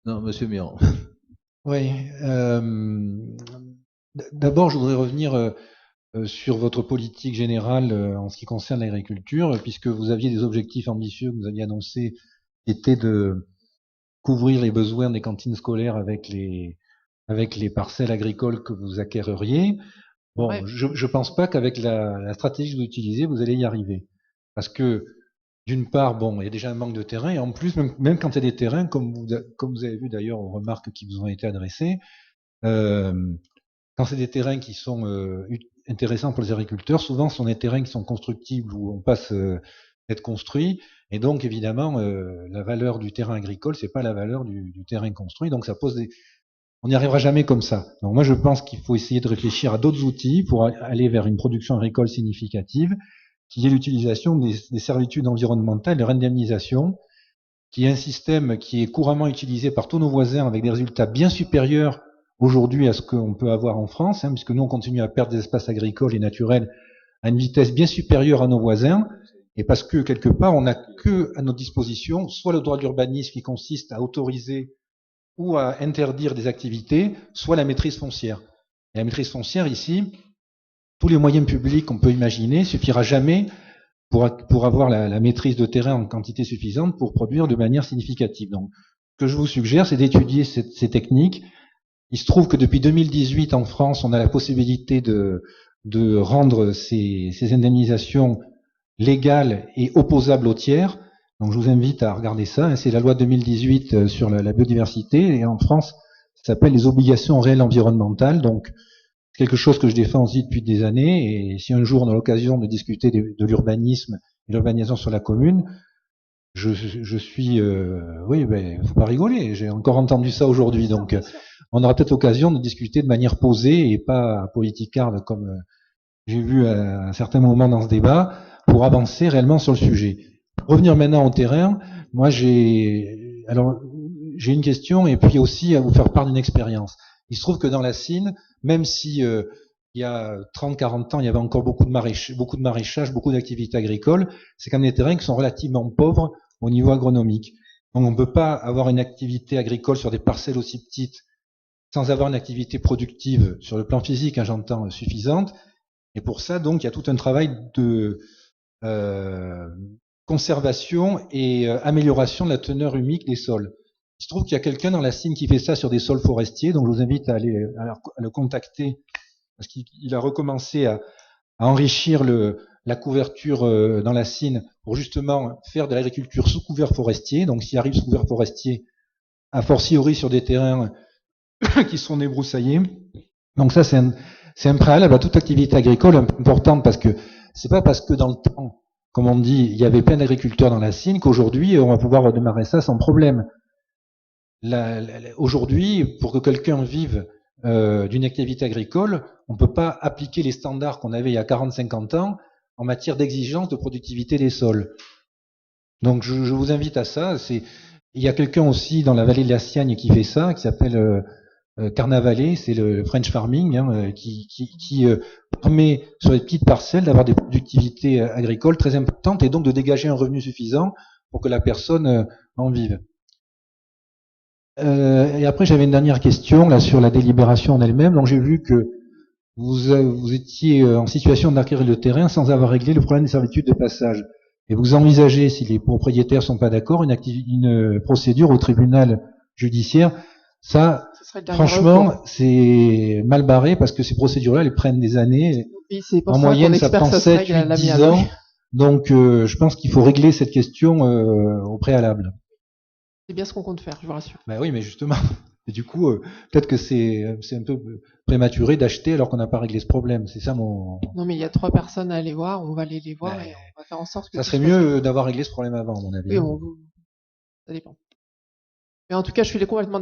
Non, Monsieur Miron. Oui. D'abord, je voudrais revenir sur votre politique générale en ce qui concerne l'agriculture, puisque vous aviez des objectifs ambitieux que vous aviez annoncés, qui étaient de couvrir les besoins des cantines scolaires avec les parcelles agricoles que vous acquéreriez. Bon, Ouais. je ne pense pas qu'avec la stratégie que vous utilisez, vous allez y arriver. Parce que, d'une part, bon, il y a déjà un manque de terrain, et en plus, même quand il y a des terrains, comme vous avez vu d'ailleurs aux remarques qui vous ont été adressées, euh, quand c'est des terrains qui sont intéressants pour les agriculteurs, souvent ce sont des terrains qui sont constructibles, où on passe être construit, et donc évidemment, la valeur du terrain agricole, c'est pas la valeur du terrain construit, donc ça pose des, on n'y arrivera jamais comme ça. Donc moi, je pense qu'il faut essayer de réfléchir à d'autres outils pour aller vers une production agricole significative, qui est l'utilisation des servitudes environnementales, leur indemnisation, qui est un système qui est couramment utilisé par tous nos voisins avec des résultats bien supérieurs aujourd'hui à ce qu'on peut avoir en France, puisque nous, on continue à perdre des espaces agricoles et naturels à une vitesse bien supérieure à nos voisins, et parce que quelque part, on n'a que à notre disposition soit le droit de l'urbanisme qui consiste à autoriser ou à interdire des activités, soit la maîtrise foncière. Et la maîtrise foncière, ici, tous les moyens publics qu'on peut imaginer suffira jamais pour avoir la maîtrise de terrain en quantité suffisante pour produire de manière significative. Donc, ce que je vous suggère, c'est d'étudier ces techniques. Il se trouve que depuis 2018, en France, on a la possibilité de rendre ces indemnisations légales et opposables aux tiers. Donc, je vous invite à regarder ça. C'est la loi 2018 sur la biodiversité. Et en France, ça s'appelle les obligations réelles environnementales. Donc, c'est quelque chose que je défends aussi depuis des années. Et si un jour on a l'occasion de discuter de l'urbanisme et l'urbanisation sur la commune, je suis, oui, ben, faut pas rigoler. J'ai encore entendu ça aujourd'hui. Donc, on aura peut-être l'occasion de discuter de manière posée et pas politicarde comme j'ai vu à un certain moment dans ce débat, pour avancer réellement sur le sujet. Pour revenir maintenant au terrain, moi j'ai une question et puis aussi à vous faire part d'une expérience. Il se trouve que dans la Sine, même si il y a 30-40 ans, il y avait encore beaucoup de maraîchage, beaucoup d'activités agricoles, c'est quand même des terrains qui sont relativement pauvres au niveau agronomique. Donc on ne peut pas avoir une activité agricole sur des parcelles aussi petites sans avoir une activité productive sur le plan physique, j'entends, suffisante. Et pour ça, donc, il y a tout un travail de euh, conservation et amélioration de la teneur humique des sols. Il se trouve qu'il y a quelqu'un dans la Sine qui fait ça sur des sols forestiers, donc je vous invite à aller à le contacter, parce qu'il a recommencé à enrichir la couverture dans la Sine pour justement faire de l'agriculture sous couvert forestier. Donc s'il arrive sous couvert forestier, a fortiori sur des terrains qui sont débroussaillés. Donc ça, c'est un préalable à toute activité agricole importante, parce que c'est pas parce que dans le temps, comme on dit, il y avait plein d'agriculteurs dans la Sine qu'aujourd'hui on va pouvoir redémarrer ça sans problème. Aujourd'hui, pour que quelqu'un vive d'une activité agricole, on ne peut pas appliquer les standards qu'on avait il y a 40-50 ans en matière d'exigence de productivité des sols. Donc je vous invite à ça. Il y a quelqu'un aussi dans la vallée de la Siagne qui fait ça, qui s'appelle Carnavalet, c'est le French farming, qui permet sur les petites parcelles d'avoir des productivités agricoles très importantes et donc de dégager un revenu suffisant pour que la personne en vive. Et après, j'avais une dernière question là sur la délibération en elle-même. Donc j'ai vu que vous étiez en situation d'acquérir le terrain sans avoir réglé le problème des servitudes de passage. Et vous envisagez, si les propriétaires sont pas d'accord, une procédure au tribunal judiciaire. Ça, franchement, c'est mal barré parce que ces procédures-là, elles prennent des années. En moyenne, ça prend 7, 8, 10 ans. Donc, je pense qu'il faut régler cette question au préalable. C'est bien ce qu'on compte faire, je vous rassure. Ben oui, mais justement. Et du coup, peut-être que c'est un peu prématuré d'acheter alors qu'on n'a pas réglé ce problème. C'est ça mon. Non, mais il y a 3 personnes à aller voir, on va aller les voir et on va faire en sorte que. Ça serait mieux d'avoir réglé ce problème avant, à mon avis. Oui, ça dépend. Mais en tout cas, je suis complètement